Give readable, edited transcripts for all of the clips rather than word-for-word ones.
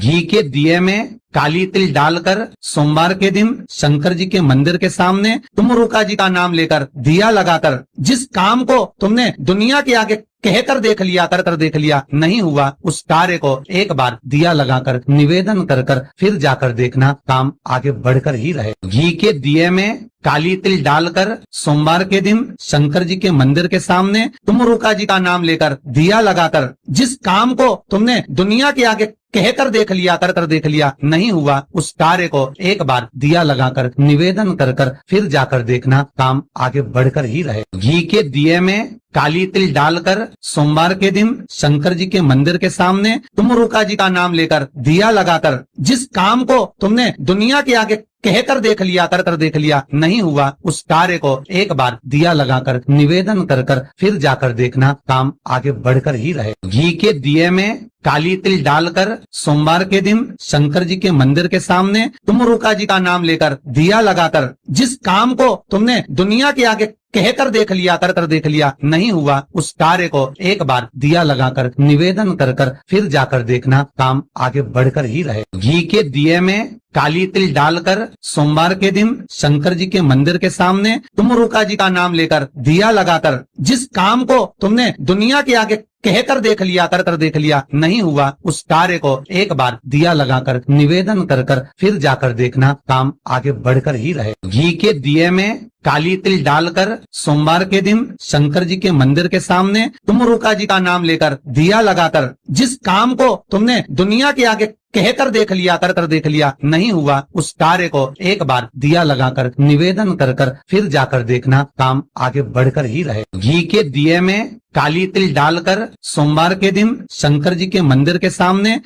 घी के दिए में काली तिल डालकर सोमवार के दिन शंकर जी के मंदिर के सामने तुम रुका जी का नाम लेकर दिया लगाकर जिस काम को तुमने दुनिया के आगे कहकर देख लिया, कर देख लिया, नहीं हुआ, उस कार्य को एक बार दिया लगाकर निवेदन कर फिर जाकर देखना, काम आगे बढ़कर ही रहे। घी के दिए में काली तिल डालकर सोमवार के दिन शंकर जी के मंदिर के सामने तुम रुका जी का नाम लेकर दिया लगाकर जिस काम को तुमने दुनिया के आगे कहकर देख लिया, कर देख लिया, नहीं हुआ, उस कार्य को एक बार दिया लगाकर निवेदन कर फिर जाकर देखना, काम आगे बढ़कर ही रहे। घी के दिए में काली तिल डालकर सोमवार के दिन शंकर जी के मंदिर के सामने तुम रुका जी का नाम लेकर दिया लगाकर जिस काम को तुमने दुनिया के आगे कहकर देख लिया, कर देख लिया, नहीं हुआ, उस कार्य को एक बार दिया लगाकर निवेदन कर फिर जाकर देखना, काम आगे बढ़कर ही रहे। घी के दिए में काली तिल डालकर सोमवार के दिन शंकर जी के मंदिर के सामने तुम रुका जी का नाम लेकर दिया लगाकर जिस काम को तुमने दुनिया के आगे कहकर देख लिया, कर देख लिया, नहीं हुआ, उस कार्य को एक बार दिया लगाकर निवेदन कर फिर जाकर देखना, काम आगे बढ़कर ही रहे। घी के दिए में काली तिल डालकर सोमवार के दिन शंकर जी के मंदिर के सामने तुम रुका जी का नाम लेकर दिया लगाकर जिस काम को तुमने दुनिया के आगे कहकर देख लिया, कर देख लिया, नहीं हुआ, उस कार्य को एक बार दिया लगाकर निवेदन कर फिर जाकर देखना, काम आगे बढ़कर ही रहे। घी के दिए में काली तिल डालकर सोमवार के दिन शंकर जी के मंदिर के सामने तुम रुका जी का नाम लेकर दिया लगाकर जिस काम को तुमने दुनिया के आगे कहकर देख लिया, कर देख लिया, नहीं हुआ, उस कार्य को एक बार दिया लगाकर निवेदन कर फिर जाकर देखना, काम आगे बढ़कर ही रहे। घी के दिए में काली तिल डालकर सोमवार के दिन शंकर जी के मंदिर के सामने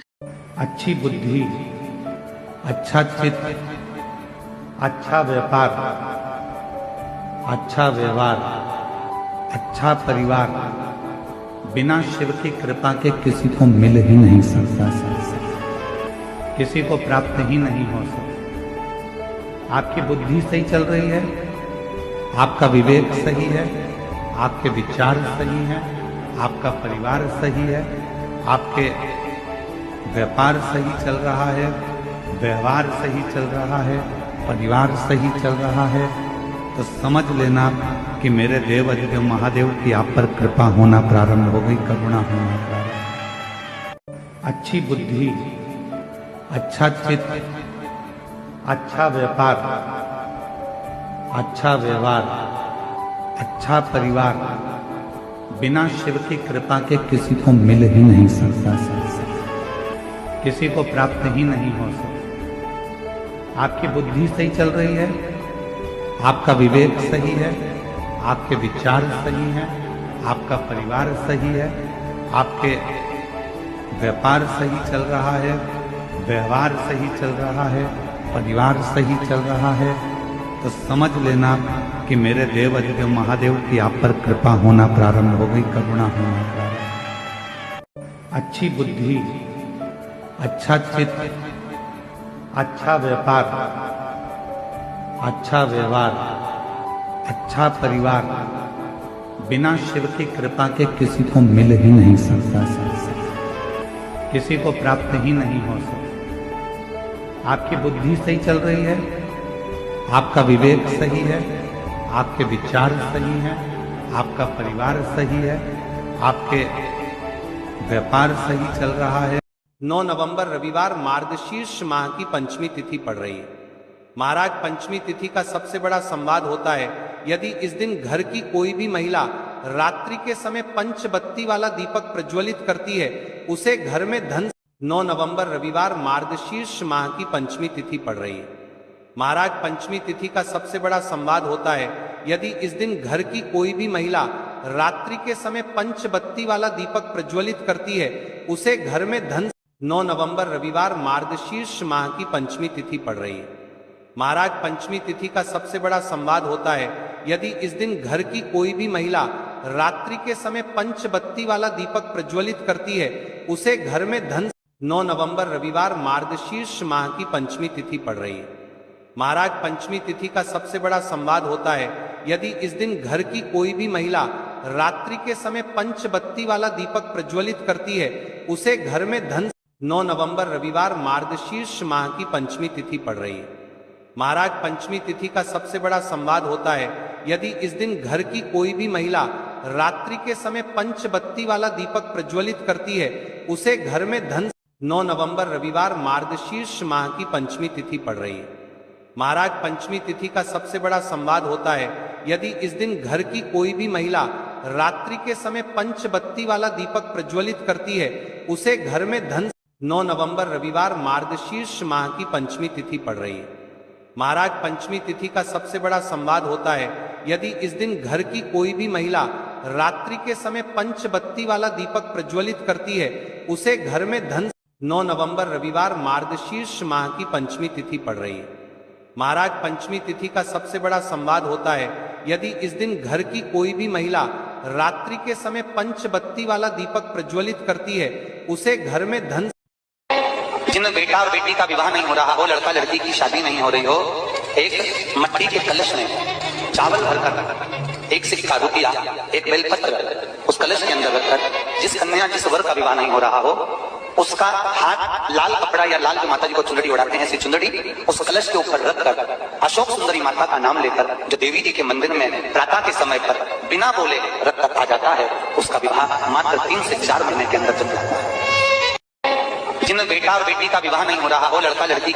अच्छी बुद्धि, अच्छा चित्त, अच्छा व्यापार, अच्छा व्यवहार, अच्छा परिवार बिना शिव की कृपा के किसी को मिल ही नहीं सकता, किसी को प्राप्त ही नहीं हो सकता। आपकी बुद्धि सही चल रही है, आपका विवेक सही है, आपके विचार सही हैं, आपका परिवार सही है, आपके व्यापार सही चल रहा है, व्यवहार सही चल रहा है, परिवार सही चल रहा है, तो समझ लेना कि मेरे देव अधिदेव महादेव की आप पर कृपा होना प्रारंभ हो गई, करुणा होना प्रारंभ। अच्छी बुद्धि, अच्छा चित्त, अच्छा व्यापार, अच्छा व्यवहार, अच्छा परिवार बिना शिव की कृपा के किसी को मिल ही नहीं सकता, किसी को प्राप्त ही नहीं हो सकता। आपकी बुद्धि सही चल रही है, आपका विवेक सही है, आपके विचार सही हैं, आपका परिवार सही है, आपके व्यापार सही चल रहा है, व्यवहार सही चल रहा है, परिवार सही चल रहा है, तो समझ लेना कि मेरे देव अधिदेव महादेव की आप पर कृपा होना प्रारंभ हो गई, करुणा होना प्रारंभ। अच्छी बुद्धि, अच्छा चित्त, अच्छा व्यापार, अच्छा व्यवहार, अच्छा परिवार बिना शिव की कृपा के किसी को मिल ही नहीं सकता, किसी को प्राप्त ही नहीं हो सकता। आपकी बुद्धि सही चल रही है, आपका विवेक सही है, आपके विचार सही हैं, आपका परिवार सही है, आपके व्यापार सही चल रहा है। 9 नवंबर रविवार मार्गशीर्ष माह की पंचमी तिथि पड़ रही है। महाराज, पंचमी तिथि का सबसे बड़ा संवाद होता है, यदि इस दिन घर की कोई भी महिला रात्रि के समय पंचबत्ती वाला दीपक प्रज्वलित करती है, उसे घर में धन। 9 नवंबर रविवार मार्गशीर्ष माह की पंचमी तिथि पड़ रही है। महाराज, पंचमी तिथि का सबसे बड़ा संवाद होता है, यदि इस दिन घर की कोई भी महिला रात्रि के समय पंचबत्ती वाला दीपक प्रज्वलित करती है, उसे घर में धन। 9 नवंबर रविवार मार्गशीर्ष माह की पंचमी तिथि पड़ रही है। महाराज, पंचमी तिथि का सबसे बड़ा संवाद होता है, यदि इस दिन घर की कोई भी महिला रात्रि के समय पंचबत्ती वाला दीपक प्रज्वलित करती है, उसे घर में धन। 9 नवंबर रविवार मार्गशीर्ष माह की पंचमी तिथि पड़ रही है। महाराज, पंचमी तिथि का सबसे बड़ा संवाद होता है, यदि इस दिन घर की कोई भी महिला रात्रि के समय पंचबत्ती वाला दीपक प्रज्वलित करती है, उसे घर में धन। 9 नवंबर रविवार मार्गशीर्ष माह की पंचमी तिथि पड़ रही है। महाराज, पंचमी तिथि का सबसे बड़ा संवाद होता है यदि इस दिन घर की कोई भी महिला रात्रि के समय पंचबत्ती वाला दीपक प्रज्वलित करती है, उसे घर में धन। 9 नवंबर रविवार मार्गशीर्ष माह की पंचमी तिथि पड़ रही है। महाराज, पंचमी तिथि का सबसे बड़ा संवाद होता है यदि इस दिन घर की कोई भी महिला रात्रि के समय पंचबत्ती वाला दीपक प्रज्वलित करती है, उसे घर में धन। 9 नवंबर रविवार मार्गशीर्ष माह की पंचमी तिथि पड़ रही है। महाराज, पंचमी तिथि का सबसे बड़ा संवाद होता है यदि इस दिन घर की कोई भी महिला रात्रि के समय पंचबत्ती वाला दीपक प्रज्वलित करती है, उसे घर में धन। 9 नवंबर रविवार मार्गशीर्ष माह की पंचमी तिथि पड़ रही है। महाराज, पंचमी तिथि का सबसे बड़ा संवाद होता है यदि इस दिन घर की कोई भी महिला रात्रि के समय पंचबत्ती वाला दीपक प्रज्वलित करती है, उसे घर में धन। जिन बेटा और बेटी का विवाह नहीं हो रहा हो, लड़का लड़की की शादी नहीं हो रही हो, एक मट्टी के कलश में चावल भरकर, एक सिक्का रुपया, एक बेलपत्र उस कलश के अंदर रखकर जिस कन्या जिस वर का विवाह नहीं हो रहा हो, उसका हाथ लाल कपड़ा या लाल जो माता जी को चुंदड़ी उड़ाते हैं ऐसी चुंदड़ी उस कलश के ऊपर रखकर अशोक सुंदरी माता का नाम लेकर जो देवी जी के मंदिर में प्रातः के समय पर बिना बोले रखकर आ जाता है, उसका विवाह मात्र 3 से 4 महीने के अंदर चल जाता है। जिन बेटा और बेटी का विवाह नहीं हो रहा हो, लड़का लड़की